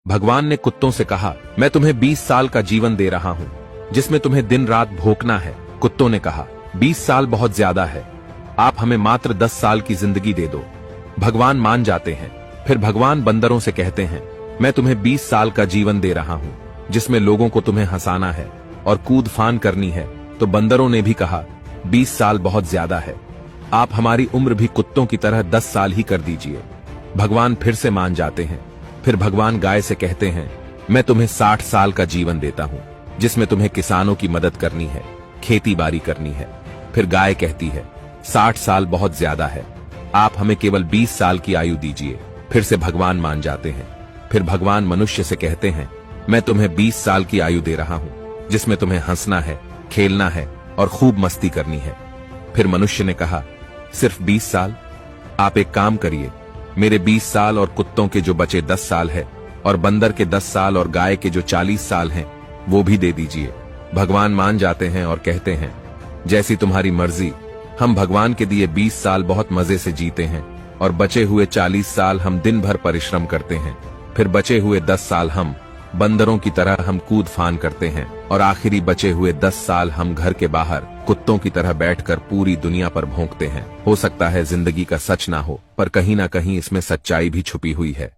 भगवान ने कुत्तों से कहा, मैं तुम्हें 20 साल का जीवन दे रहा हूँ जिसमें तुम्हें दिन रात भोंकना है। कुत्तों ने कहा, 20 साल बहुत ज्यादा है, आप हमें मात्र 10 साल की जिंदगी दे दो। भगवान मान जाते हैं। फिर भगवान बंदरों से कहते हैं, मैं तुम्हें 20 साल का जीवन दे रहा हूँ जिसमें लोगों को तुम्हें हंसाना है और कूद फान करनी है। तो बंदरों ने भी कहा, 20 साल बहुत ज्यादा है, आप हमारी उम्र भी कुत्तों की तरह 10 साल ही कर दीजिए। भगवान फिर से मान जाते हैं। फिर भगवान गाय से कहते हैं, मैं तुम्हें 60 साल का जीवन देता हूं जिसमें तुम्हें किसानों की मदद करनी है, खेती बाड़ी करनी है। फिर गाय कहती है, 60 साल बहुत ज्यादा है, आप हमें केवल 20 साल की आयु दीजिए। फिर से भगवान मान जाते हैं। फिर भगवान मनुष्य से कहते हैं, मैं तुम्हें 20 साल की आयु दे रहा हूं जिसमें तुम्हें हंसना है, खेलना है और खूब मस्ती करनी है। फिर मनुष्य ने कहा, सिर्फ 20 साल? आप एक काम करिए, मेरे 20 साल और कुत्तों के जो बचे 10 साल है और बंदर के 10 साल और गाय के जो 40 साल हैं वो भी दे दीजिए। भगवान मान जाते हैं और कहते हैं, जैसी तुम्हारी मर्जी। हम भगवान के दिए 20 साल बहुत मजे से जीते हैं और बचे हुए 40 साल हम दिन भर परिश्रम करते हैं। फिर बचे हुए 10 साल हम बंदरों की तरह हम कूद फान करते हैं और आखिरी बचे हुए 10 साल हम घर के बाहर कुत्तों की तरह बैठकर पूरी दुनिया पर भौंकते हैं। हो सकता है जिंदगी का सच ना हो, पर कहीं ना कहीं इसमें सच्चाई भी छुपी हुई है।